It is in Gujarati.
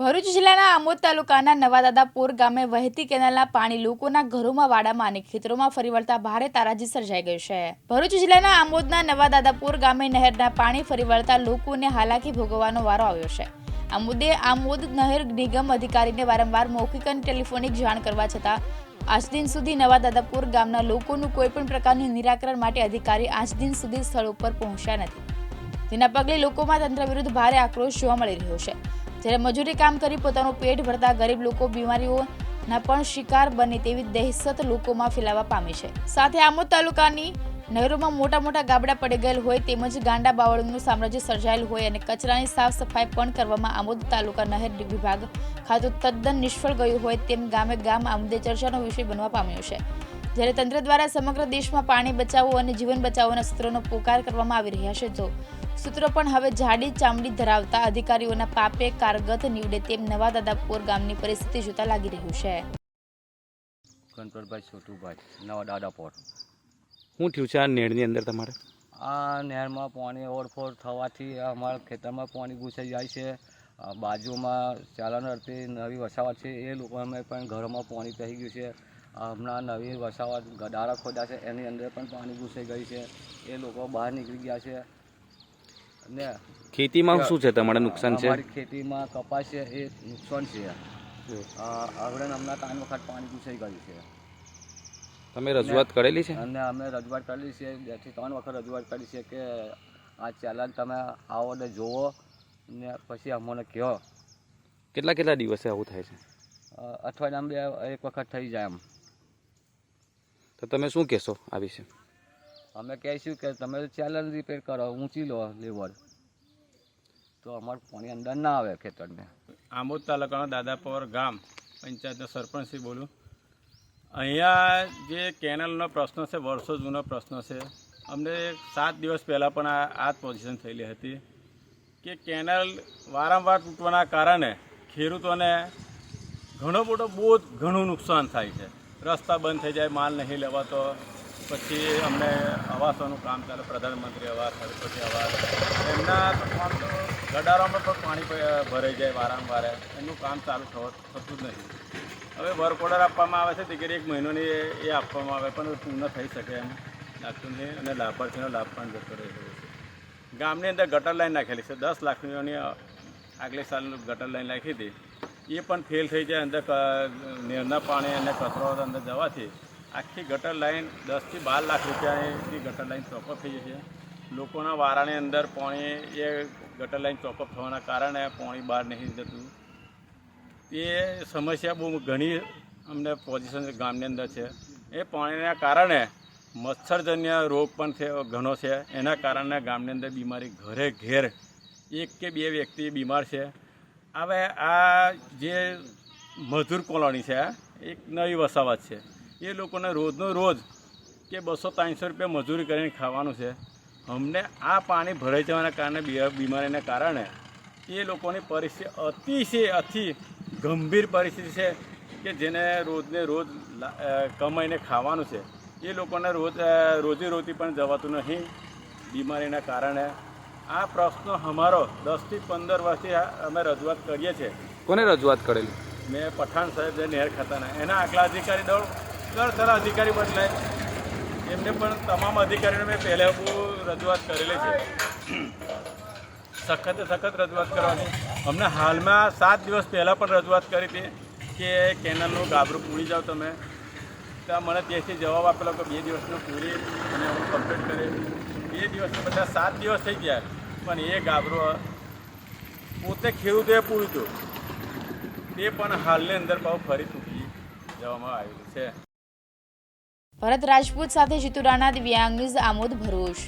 ભરૂચ જિલ્લાના આમોદ તાલુકાના નવાદાદાપુર ગામે વહેતી કેનાલના પાણી લોકોના ઘરોમાં, વાડામાં અને ખેતરોમાં ફરી વળતા ભારે તારાજી સર્જાઈ ગઈ છે। ભરૂચ જિલ્લાના આમોદના નવાદાદાપુર ગામે નહેરના પાણી ફરી વળતા લોકોને હાલાકી ભોગવવાનો વારો આવ્યો છે। આ મુદ્દે આમોદ નહેર નિગમ અધિકારીને વારંવાર મૌખિક અને ટેલિફોનિક જાણ કરવા છતાં આજ દિન સુધી નવાદાદાપુર ગામના લોકોનું કોઈપણ પ્રકારની નિરાકરણ માટે અધિકારી આજ દિન સુધી સ્થળ ઉપર પહોંચ્યા નથી, જેના પગલે લોકોમાં તંત્ર વિરુદ્ધ ભારે આક્રોશ જોવા મળી રહ્યો છે। જ્યારે મજૂરી કામ કરી પોતાનું પેટ ભરતા ગરીબ લોકો બીમારીઓના પણ શિકાર બને તેવી દહેશત લોકોમાં ફેલાવા પામી છે। સાથે આમોદ તાલુકાની નહેરોમાં મોટા મોટા ગાબડા પડી ગયેલ હોય તેમજ ગાંડા બાવળનું સામ્રાજ્ય સર્જાયેલ હોય અને કચરાની સાફ સફાઈ પણ કરવામાં આમોદ તાલુકા નહેર વિભાગ ખાતું તદ્દન નિષ્ફળ ગયું હોય તેમ ગામે ગામ આ મુદ્દે ચર્ચાનો વિષય બનવા પામ્યો છે। જ્યારે તંત્ર દ્વારા સમગ્ર દેશમાં પાણી બચાવો અને જીવન બચાવોના સૂત્રોનો પોકાર કરવામાં આવી રહ્યા છે, તો સૂત્રો પણ હવે જાડી ચામડી ધરાવતા અધિકારીઓના પાપે કારગત નીવડે તેમ નવાદાદાપુર ગામની પરિસ્થિતિ જોતા લાગી રહ્યું છે। કંટ્રોલભાઈ છોટુભાઈ નવાદાદાપુર। શું થયું છે આ નહેરની અંદર તમારે? આ નહેરમાં પાણી ઓવરફ્લો થવાથી અમારા ખેતરમાં પાણી ઘૂસાઈ જાય છે। બાજુમાં ચાલન અર્થે નવી વસાવટ છે એ લોકોને પણ ઘરોમાં પાણી પહેરી ગયું છે। હમણાં નવી વસાવટ ગડારા ખોદ્યા છે એની અંદર પણ પાણી ઘૂસાઈ ગઈ છે, એ લોકો બહાર નીકળી ગયા છે। અને ખેતીમાં શું છે તમારે નુકસાન છે? અમારી ખેતીમાં કપાસ છે એ નુકસાન છે। હવે હમણાં 3 વખત પાણી ઘૂસાઈ ગયું છે। તમે રજૂઆત કરેલી છે? અને અમે રજૂઆત કરેલી છે, 2 થી 3 વખત રજૂઆત કરી છે કે આ ચેલેન્જ તમે આવો ને જોવો ને પછી અમને કહો। કેટલા દિવસે આવું થાય છે? અઠવાડિયામાં 1 વખત થઈ જાય એમ। તો તમે શું કહેશો આ વિશે? અમે કહીશું કે તમે ચેલેન્જ રિપેર કરો, ઊંચી લો લેવલ, તો અમારું પાણી અંદર ના આવે ખેતરને। આમોદ તાલુકાના દાદાપુર ગામ પંચાયતનો સરપંચથી બોલું। અહીંયા જે કેનલનો પ્રશ્ન છે વર્ષો જૂનો પ્રશ્ન છે। અમને 7 દિવસ પહેલાં પણ આ જ પોઝિશન થયેલી હતી કે કેનલ વારંવાર તૂટવાના કારણે ખેડૂતોને ઘણું નુકસાન થાય છે। રસ્તા બંધ થઈ જાય, માલ નહીં લેવાતો, પછી અમને આવાસોનું કામ ચાલે, પ્રધાનમંત્રી આવાસ, સરસ્વતી આવાસ, એમના ગડારોમાં પણ પાણી ભરાઈ જાય વારંવાર, એમનું કામ ચાલુ થતું જ નથી। હવે વર્ક ઓર્ડર આપવામાં આવે છે, ટિકિટ 1 મહિનાની એ આપવામાં આવે પણ પૂર્ણ થઈ શકે એમ લાગતું નહીં, અને લાભાર્થીનો લાભ પણ જતો રહ્યો છે। ગામની અંદર ગટર લાઈન નાખેલી છે, 10 લાખની આગલે સાલ ગટર લાઈન નાખી હતી, એ પણ ફેલ થઈ જાય। અંદર નહેરના પાણી અને કચરો અંદર જવાથી આખી ગટર લાઈન 10 થી 12 લાખ રૂપિયાની ગટર લાઈન ચોકઅપ થઈ જાય છે। લોકોના વારાની અંદર પાણી એ ગટર લાઈન ચોકઅપ થવાના કારણે પાણી બહાર નહીં જતું। એ સમસ્યા બહુ ઘણી અમને પોઝિશન ગામની અંદર છે। એ પાણીના કારણે મચ્છરજન્ય રોગ પણ ઘણો છે, એના કારણે ગામની અંદર બીમારી ઘરે ઘેર 1 કે 2 વ્યક્તિ બીમાર છે। હવે આ જે મજૂર કોલોની છે, એક નવી વસાવટ છે, એ લોકોને રોજનો રોજ કે 200-300 રૂપિયા મજૂરી કરીને ખાવાનું છે। અમને આ પાણી ભરાઈ જવાના કારણે બીમારીના કારણે એ લોકોની પરિસ્થિતિ અતિ ગંભીર પરિસ્થિતિ છે કે જેને રોજને રોજ કમાઈને ખાવાનું છે, એ લોકોને રોજીરોટી પણ જવાતું નહીં બીમારીના કારણે। આ પ્રશ્ન અમારો 10 થી 15 વર્ષથી અમે રજૂઆત કરીએ છીએ। કોને રજૂઆત કરેલી? મેં પઠાણ સાહેબ જે નહેર ખાતાના એના આગલા અધિકારી દર સારા અધિકારી બદલાય, એમને પણ તમામ અધિકારીઓને મેં પહેલાં રજૂઆત કરેલી છે। સખત રજૂઆત કરવાની। અમને હાલમાં 7 દિવસ પહેલાં પણ રજૂઆત કરી હતી કે કેનલનું ગાબરું પૂરી જાઓ તમે, ત્યાં મને ત્યાંથી જવાબ આપેલો કે 2 દિવસનું પૂરી અને હું કમ્પ્લીટ કરી। 2 દિવસના બધા 7 દિવસ થઈ ગયા પણ એ ગાબરું પોતે ખેડૂતોએ પૂર્યું હતું, તે પણ હાલની અંદર બહુ ફરી તૂટી જવામાં આવેલું છે। ભરત રાજપૂત સાથે જીતુ રાણા, દિવ્યાંગ ન્યૂઝ, આમોદ, ભરૂચ।